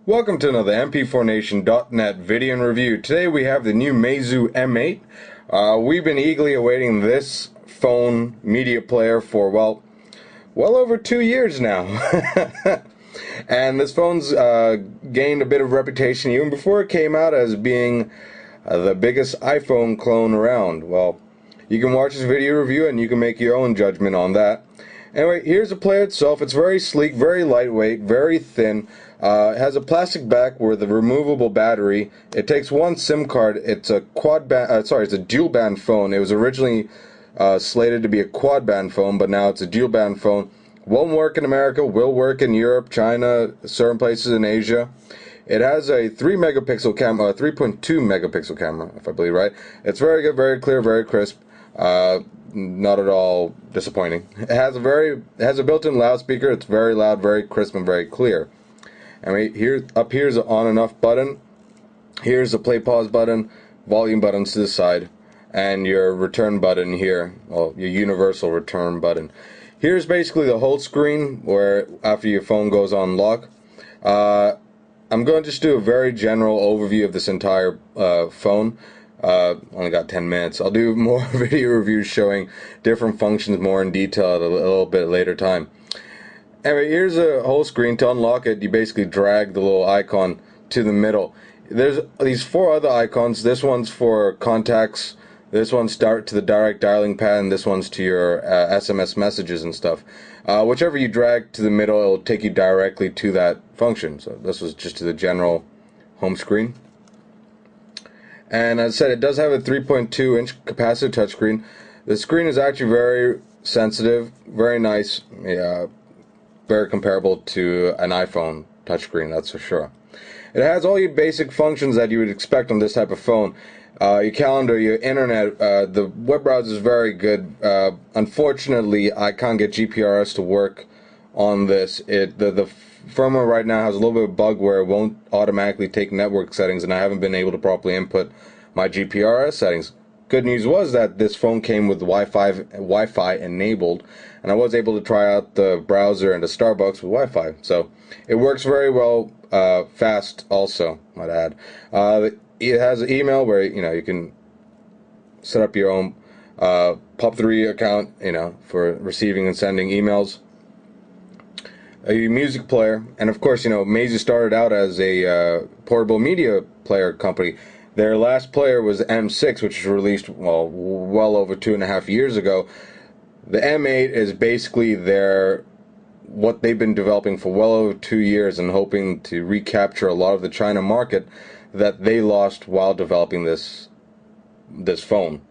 Welcome to another MP4Nation.net video and review. Today we have the new Meizu M8. We've been eagerly awaiting this phone media player for, well over 2 years now. And this phone's gained a bit of reputation even before it came out as being the biggest iPhone clone around. Well, you can watch this video review and you can make your own judgment on that. Anyway, here's the player itself. It's very sleek, very lightweight, very thin. It has a plastic back with a removable battery. It takes one SIM card. It's a it's a dual band phone. It was originally slated to be a quad band phone, but now it's a dual band phone. Won't work in America, will work in Europe, China, certain places in Asia. It has a 3-megapixel camera, 3.2 megapixel camera, if I believe right. It's very good, very clear, very crisp. Not at all disappointing. It has a built-in loudspeaker. It's very loud, very crisp, and very clear. And up here's the on and off button. Here's the play pause button, volume buttons to the side, and your return button here. Well, your universal return button. Here's basically the whole screen where after your phone goes on lock. I'm going to just do a very general overview of this entire phone. Only got 10 minutes. I'll do more video reviews showing different functions more in detail at a little bit later time. Anyway, here's a whole screen. To unlock it, you basically drag the little icon to the middle. There's these 4 other icons. This one's for contacts, this one's to the direct dialing pad, and this one's to your SMS messages and stuff. Whichever you drag to the middle, it'll take you directly to that function. So this was just to the general home screen. And as I said, it does have a 3.2-inch capacitive touchscreen. The screen is actually very sensitive, very nice, very comparable to an iPhone touchscreen, that's for sure. It has all your basic functions that you would expect on this type of phone. Your calendar, your internet, the web browser is very good. Unfortunately, I can't get GPRS to work on this. The firmware right now has a little bit of a bug where it won't automatically take network settings, and I haven't been able to properly input my GPRS settings. Good news was that this phone came with Wi-Fi enabled, and I was able to try out the browser and the Starbucks with Wi-Fi. So it works very well, fast also, might add. It has an email where you can set up your own POP3 account, for receiving and sending emails. A music player, and of course, Meizu started out as a portable media player company. Their last player was M6, which was released well over 2.5 years ago. The M8 is basically what they've been developing for well over 2 years and hoping to recapture a lot of the China market that they lost while developing this phone.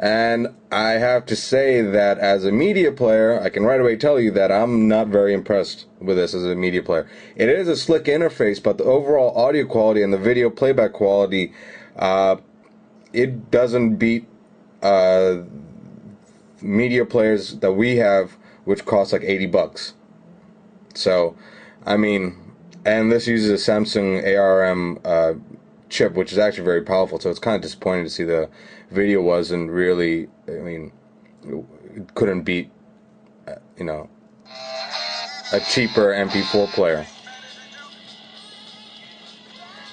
And I have to say that as a media player, I can right away tell you that I'm not very impressed with this as a media player. It is a slick interface, but the overall audio quality and the video playback quality, it doesn't beat media players that we have, which cost like $80. So, and this uses a Samsung ARM chip, which is actually very powerful, so it's kind of disappointing to see the video wasn't really, it couldn't beat, a cheaper MP4 player.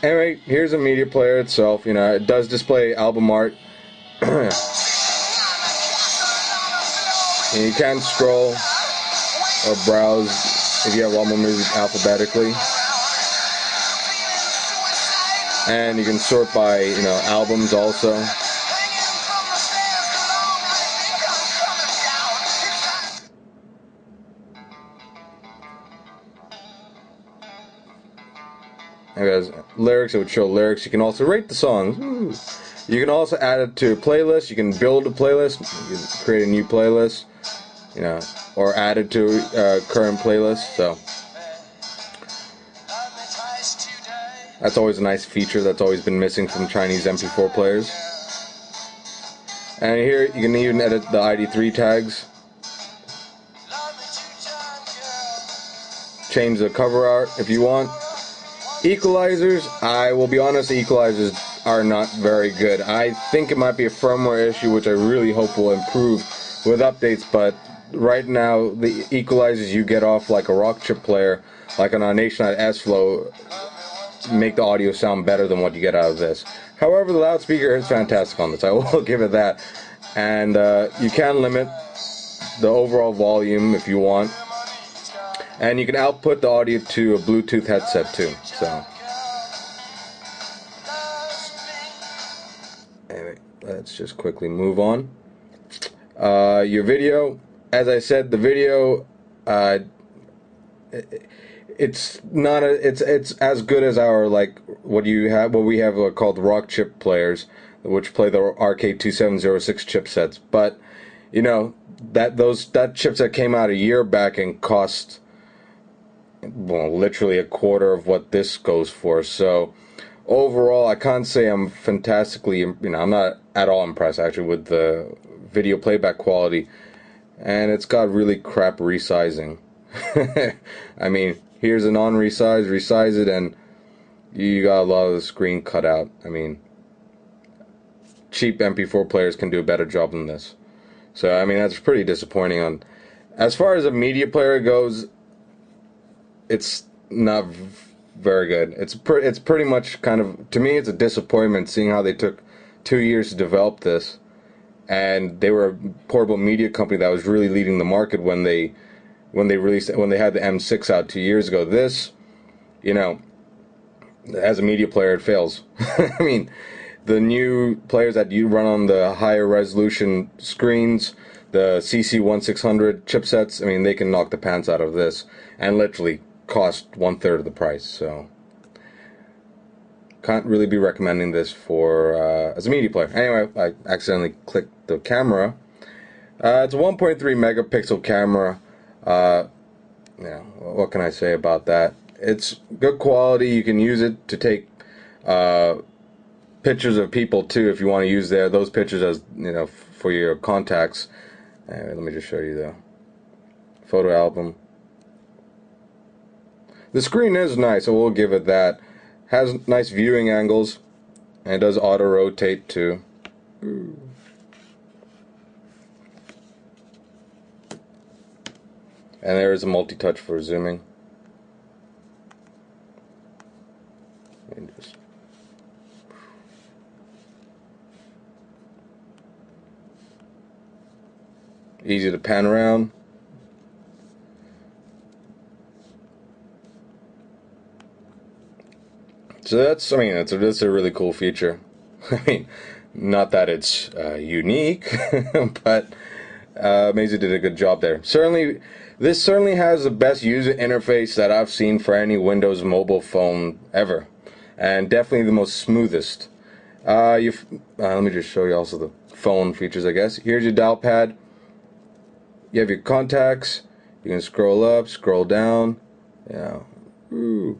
Anyway, here's a media player itself. It does display album art. And you can scroll or browse if you have a lot more music alphabetically. And you can sort by, albums also. And there's lyrics, it would show lyrics. You can also rate the songs. Ooh. You can also add it to a playlist. You can build a playlist. You can create a new playlist, or add it to a current playlist. So that's always a nice feature that's always been missing from Chinese MP4 players. And here you can even edit the ID3 tags. Change the cover art if you want. Equalizers, I will be honest, equalizers are not very good. I think it might be a firmware issue, which I really hope will improve with updates, but right now the equalizers you get off like a rock chip player, like on our Nationwide S-Flow, make the audio sound better than what you get out of this. However, the loudspeaker is fantastic on this. I will give it that. And you can limit the overall volume if you want. And you can output the audio to a Bluetooth headset too. So anyway, let's just quickly move on. Your video, as I said, the video, it's not it's as good as our what we have called rock chip players, which play the RK2706 chipsets. But you know that chipset came out a year back and cost, well, literally a quarter of what this goes for. So overall, I can't say I'm fantastically, I'm not at all impressed actually with the video playback quality, and it's got really crap resizing. I mean, here's a non-resize, resize it, and you got a lot of the screen cut out. I mean, cheap MP4 players can do a better job than this. So I mean, that's pretty disappointing. As far as a media player goes, it's not very good. It's pretty much kind of, to me, it's a disappointment seeing how they took 2 years to develop this, and they were a portable media company that was really leading the market when they had the M6 out 2 years ago. This, as a media player, it fails. I mean, the new players that you run on the higher resolution screens, the CC1600 chipsets, I mean, they can knock the pants out of this, and literally cost 1/3 of the price. So can't really be recommending this for as a media player. Anyway, I accidentally clicked the camera. It's a 1.3 megapixel camera. What can I say about that? It's good quality. You can use it to take pictures of people too, if you want to use those pictures as for your contacts. Let me just show you the photo album. The screen is nice, I will give it that. Has nice viewing angles, and it does auto rotate too. Ooh. And there is a multi-touch for zooming. And just easy to pan around. So that's a really cool feature. I mean, not that it's unique, but Meizu did a good job there. This certainly has the best user interface that I've seen for any Windows mobile phone ever, and definitely the most smoothest. Let me just show you also the phone features, I guess. Here's your dial pad. You have your contacts. You can scroll up, scroll down. Ooh.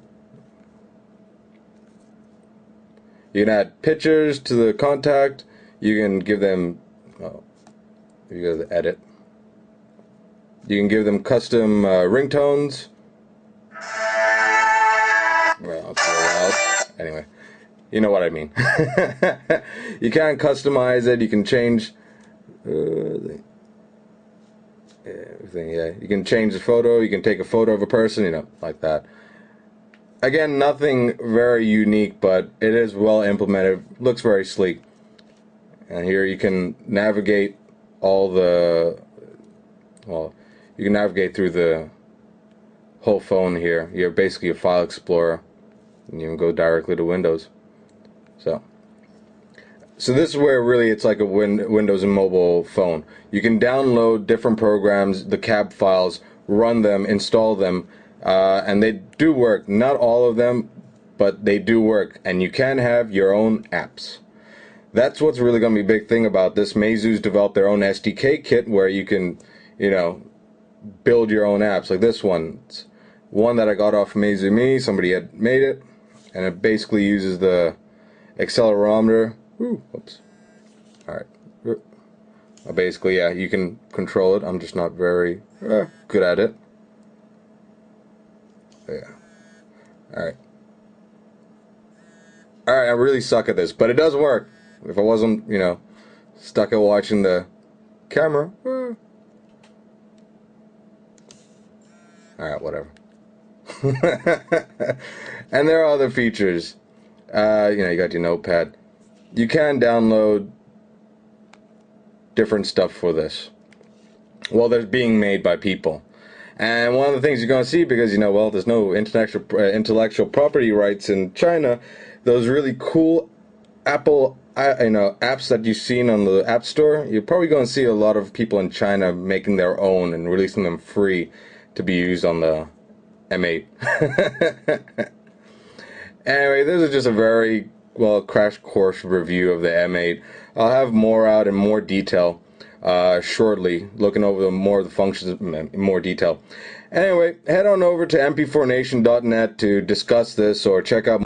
You can add pictures to the contact. You can give them, you go to the edit. You can give them custom ringtones. Well, it's a little loud. Anyway, you know what I mean. You can customize it. You can change everything. Yeah, you can change the photo. You can take a photo of a person, like that. Again, nothing very unique, but it is well implemented. Looks very sleek. And here you can navigate you can navigate through the whole phone here. You're basically a file explorer, and you can go directly to Windows. So this is where really it's like a Windows and mobile phone. You can download different programs, the cab files, run them, install them, and they do work. Not all of them, but they do work, and you can have your own apps. That's what's really going to be a big thing about this. Meizu's developed their own SDK kit where you can, build your own apps. Like this one. It's one that I got off Meizu Me. Somebody had made it, and it basically uses the accelerometer. Ooh, oops. Alright. Basically, yeah, you can control it. I'm just not very good at it. Yeah. Alright. Alright, I really suck at this, but it does work. If I wasn't, stuck at watching the camera. Alright, whatever. And there are other features. You got your notepad. You can download different stuff for this. Well, they're being made by people. And one of the things you're going to see, because, well, there's no intellectual property rights in China, those really cool Apple apps that you've seen on the App Store, you're probably going to see a lot of people in China making their own and releasing them free to be used on the M8. Anyway, this is just a very, crash course review of the M8. I'll have more out in more detail shortly, looking over more of the functions in more detail. Anyway, head on over to mp4nation.net to discuss this or check out